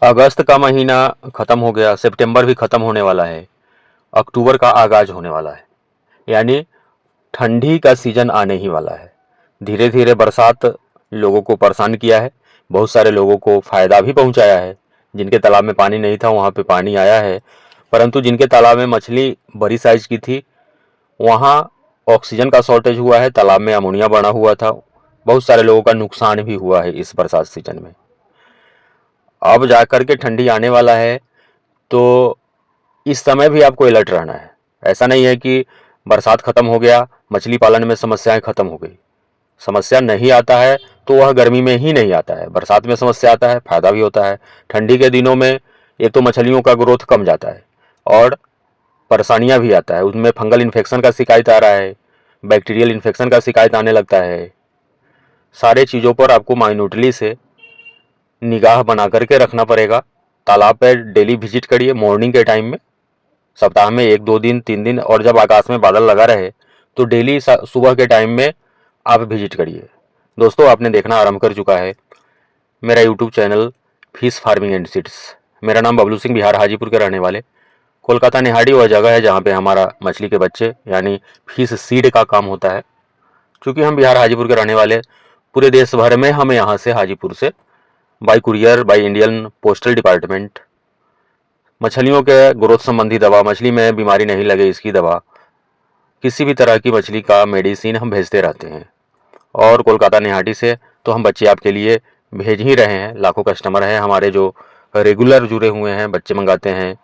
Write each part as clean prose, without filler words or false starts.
अगस्त का महीना ख़त्म हो गया, सितंबर भी ख़त्म होने वाला है, अक्टूबर का आगाज़ होने वाला है। यानी ठंडी का सीज़न आने ही वाला है। धीरे धीरे बरसात लोगों को परेशान किया है, बहुत सारे लोगों को फ़ायदा भी पहुंचाया है। जिनके तालाब में पानी नहीं था वहाँ पे पानी आया है, परंतु जिनके तालाब में मछली बड़ी साइज़ की थी वहाँ ऑक्सीजन का शॉर्टेज हुआ है, तालाब में अमोनिया बढ़ा हुआ था। बहुत सारे लोगों का नुकसान भी हुआ है इस बरसात सीजन में। अब जाकर के ठंडी आने वाला है, तो इस समय भी आपको अलर्ट रहना है। ऐसा नहीं है कि बरसात ख़त्म हो गया, मछली पालन में समस्याएं ख़त्म हो गई। समस्या नहीं आता है तो वह गर्मी में ही नहीं आता है, बरसात में समस्या आता है, फायदा भी होता है। ठंडी के दिनों में एक तो मछलियों का ग्रोथ कम जाता है और परेशानियां भी आता है, उसमें फंगल इन्फेक्शन का शिकायत आ रहा है, बैक्टीरियल इन्फेक्शन का शिकायत आने लगता है। सारे चीज़ों पर आपको माइन्यूटली से निगाह बना करके रखना पड़ेगा। तालाब पर डेली विजिट करिए मॉर्निंग के टाइम में, सप्ताह में 1-2 दिन 3 दिन, और जब आकाश में बादल लगा रहे तो डेली सुबह के टाइम में आप विजिट करिए। दोस्तों, आपने देखना आरंभ कर चुका है मेरा YouTube channel fish farming and seeds. मेरा नाम बबलू सिंह, बिहार हाजीपुर के रहने वाले। कोलकाता निहाड़ी वह जगह है जहाँ पे हमारा मछली के बच्चे यानी फिश सीड का काम होता है। क्योंकि हम बिहार हाजीपुर के रहने वाले, पूरे देश भर में हमें यहाँ से हाजीपुर से by courier, by Indian postal department मछलियों के ग्रोथ संबंधी दवा, मछली में बीमारी नहीं लगे इसकी दवा, किसी भी तरह की मछली का मेडिसिन हम भेजते रहते हैं। और कोलकाता निहाटी से तो हम बच्चे आपके लिए भेज ही रहे हैं। लाखों कस्टमर हैं हमारे जो रेगुलर जुड़े हुए हैं, बच्चे मंगाते हैं,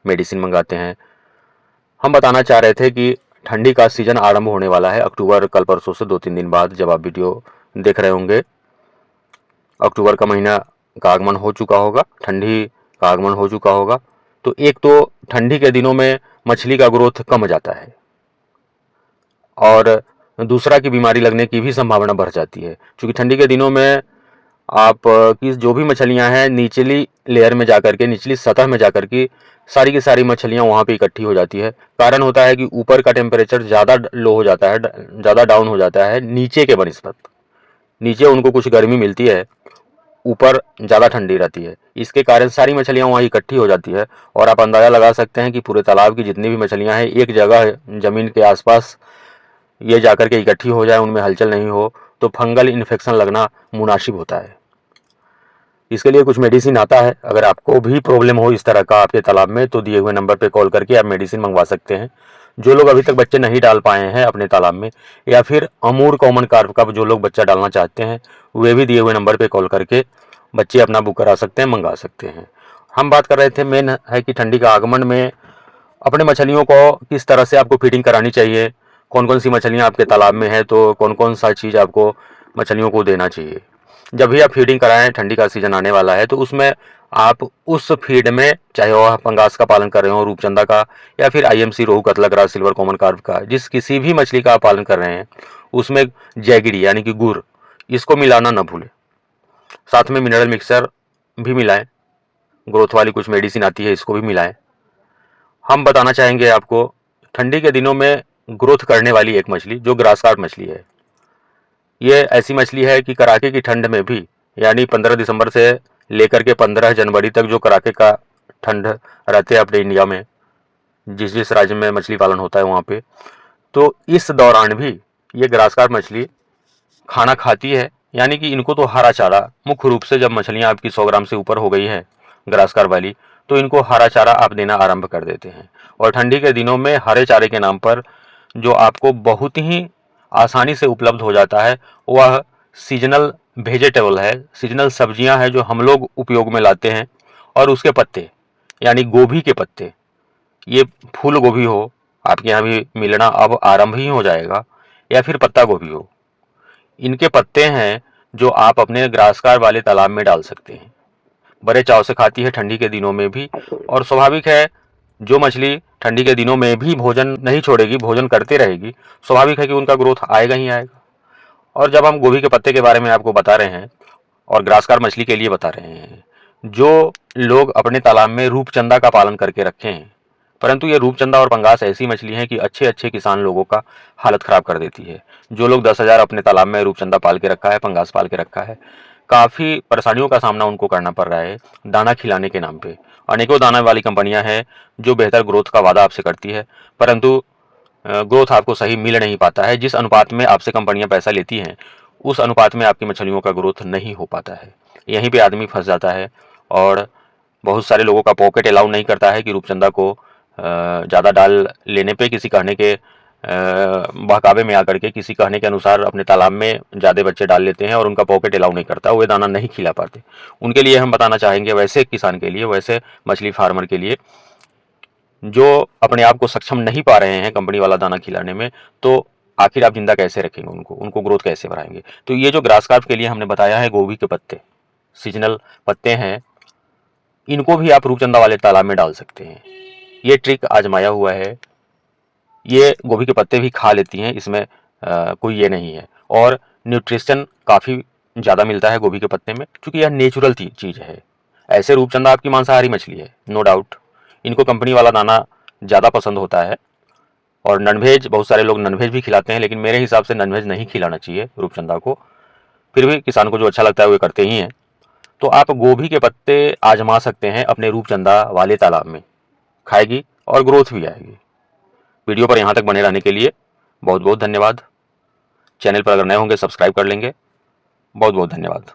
मेडिसिन मंगाते हैं। हम बताना चाह रहे थे कि ठंडी का सीज़न आरंभ होने वाला है अक्टूबर, कल परसों से 2-3 दिन बाद जब आप वीडियो देख रहे होंगे, अक्टूबर का महीना का आगमन हो चुका होगा, ठंडी का आगमन हो चुका होगा। तो एक तो ठंडी के दिनों में मछली का ग्रोथ कम हो जाता है और दूसरा की बीमारी लगने की भी संभावना बढ़ जाती है। क्योंकि ठंडी के दिनों में आप की जो भी मछलियां हैं निचली लेयर में जाकर के, निचली सतह में जाकर के सारी की सारी मछलियां वहां पे इकट्ठी हो जाती है। कारण होता है कि ऊपर का टेम्परेचर ज़्यादा लो हो जाता है, ज़्यादा डाउन हो जाता है नीचे के बनिस्बत। नीचे उनको कुछ गर्मी मिलती है, ऊपर ज़्यादा ठंडी रहती है। इसके कारण सारी मछलियां वहाँ इकट्ठी हो जाती है और आप अंदाज़ा लगा सकते हैं कि पूरे तालाब की जितनी भी मछलियां हैं एक जगह ज़मीन के आसपास ये जाकर के इकट्ठी हो जाए, उनमें हलचल नहीं हो, तो फंगल इन्फेक्शन लगना मुनासिब होता है। इसके लिए कुछ मेडिसिन आता है। अगर आपको भी प्रॉब्लम हो इस तरह का आपके तालाब में, तो दिए हुए नंबर पर कॉल करके आप मेडिसिन मंगवा सकते हैं। जो लोग अभी तक बच्चे नहीं डाल पाए हैं अपने तालाब में, या फिर अमूर कॉमन कार्प का जो लोग बच्चा डालना चाहते हैं, वे भी दिए हुए नंबर पर कॉल करके बच्चे अपना बुक करा सकते हैं, मंगा सकते हैं। हम बात कर रहे थे मेन है कि ठंडी का आगमन में अपने मछलियों को किस तरह से आपको फीडिंग करानी चाहिए, कौन कौन सी मछलियाँ आपके तालाब में है, तो कौन कौन सा चीज़ आपको मछलियों को देना चाहिए। जब भी आप फीडिंग कराएं, ठंडी का सीज़न आने वाला है, तो उसमें आप उस फीड में, चाहे वह पंगास का पालन कर रहे हो, रूपचंदा का, या फिर आईएमसी, रोहू, कतला, ग्रास, सिल्वर कॉमन कार्प का, जिस किसी भी मछली का आप पालन कर रहे हैं, उसमें जैगिरी यानी कि गुड़, इसको मिलाना न भूलें। साथ में मिनरल मिक्सर भी मिलाएं, ग्रोथ वाली कुछ मेडिसिन आती है, इसको भी मिलाएं। हम बताना चाहेंगे आपको ठंडी के दिनों में ग्रोथ करने वाली एक मछली जो ग्रास कार्प मछली है। ये ऐसी मछली है कि कड़ाके की ठंड में भी, यानी 15 दिसंबर से लेकर के 15 जनवरी तक जो कड़ाके का ठंड रहते हैं अपने इंडिया में, जिस जिस राज्य में मछली पालन होता है वहाँ पे, तो इस दौरान भी ये ग्रास कार्प मछली खाना खाती है। यानी कि इनको तो हरा चारा मुख्य रूप से, जब मछलियाँ आपकी 100 ग्राम से ऊपर हो गई हैं ग्रास कार्प वाली, तो इनको हरा चारा आप देना आरंभ कर देते हैं। और ठंडी के दिनों में हरे चारे के नाम पर जो आपको बहुत ही आसानी से उपलब्ध हो जाता है, वह सीजनल वेजिटेबल है, सीजनल सब्जियां हैं जो हम लोग उपयोग में लाते हैं। और उसके पत्ते, यानी गोभी के पत्ते, ये फूल गोभी हो, आपके यहाँ भी मिलना अब आरंभ ही हो जाएगा, या फिर पत्ता गोभी हो, इनके पत्ते हैं जो आप अपने ग्रासकार वाले तालाब में डाल सकते हैं। बड़े चाव से खाती है ठंडी के दिनों में भी, और स्वाभाविक है जो मछली ठंडी के दिनों में भी भोजन नहीं छोड़ेगी, भोजन करते रहेगी, स्वाभाविक है कि उनका ग्रोथ आएगा ही आएगा। और जब हम गोभी के पत्ते के बारे में आपको बता रहे हैं और ग्रासकार मछली के लिए बता रहे हैं, जो लोग अपने तालाब में रूपचंदा का पालन करके रखे हैं, परंतु ये रूपचंदा और पंगास ऐसी मछली हैं कि अच्छे अच्छे किसान लोगों का हालत ख़राब कर देती है। जो लोग 10,000 अपने तालाब में रूपचंदा पाल के रखा है, पंगास पाल के रखा है, काफ़ी परेशानियों का सामना उनको करना पड़ रहा है दाना खिलाने के नाम पे। अनेकों दाना वाली कंपनियां हैं जो बेहतर ग्रोथ का वादा आपसे करती है, परंतु ग्रोथ आपको सही मिल नहीं पाता है। जिस अनुपात में आपसे कंपनियां पैसा लेती हैं, उस अनुपात में आपकी मछलियों का ग्रोथ नहीं हो पाता है। यहीं पे आदमी फंस जाता है और बहुत सारे लोगों का पॉकेट अलाउ नहीं करता है कि रूपचंदा को ज़्यादा डाल लेने पे किसी कहने के बहकावे में आकर के किसी कहने के अनुसार अपने तालाब में ज़्यादा बच्चे डाल लेते हैं और उनका पॉकेट अलाउ नहीं करता, वे दाना नहीं खिला पाते। उनके लिए हम बताना चाहेंगे, वैसे किसान के लिए, वैसे मछली फार्मर के लिए जो अपने आप को सक्षम नहीं पा रहे हैं कंपनी वाला दाना खिलाने में, तो आखिर आप जिंदा कैसे रखेंगे उनको ग्रोथ कैसे बढ़ाएंगे। तो ये जो ग्रास कार्प के लिए हमने बताया है, गोभी के पत्ते, सीजनल पत्ते हैं, इनको भी आप रूपचंदा वाले तालाब में डाल सकते हैं। ये ट्रिक आजमाया हुआ है, ये गोभी के पत्ते भी खा लेती हैं, इसमें कोई ये नहीं है। और न्यूट्रिशन काफ़ी ज़्यादा मिलता है गोभी के पत्ते में, क्योंकि यह नेचुरल चीज़ है। ऐसे रूपचंदा आपकी मांसाहारी मछली है, नो डाउट। इनको कंपनी वाला दाना ज़्यादा पसंद होता है। और नॉनवेज, बहुत सारे लोग नॉनवेज भी खिलाते हैं, लेकिन मेरे हिसाब से नॉनवेज नहीं खिलाना चाहिए रूपचंदा को। फिर भी किसान को जो अच्छा लगता है वो करते ही हैं। तो आप गोभी के पत्ते आजमा सकते हैं अपने रूपचंदा वाले तालाब में, खाएगी और ग्रोथ भी आएगी। वीडियो पर यहाँ तक बने रहने के लिए बहुत बहुत धन्यवाद। चैनल पर अगर नए होंगे सब्सक्राइब कर लेंगे। बहुत बहुत धन्यवाद।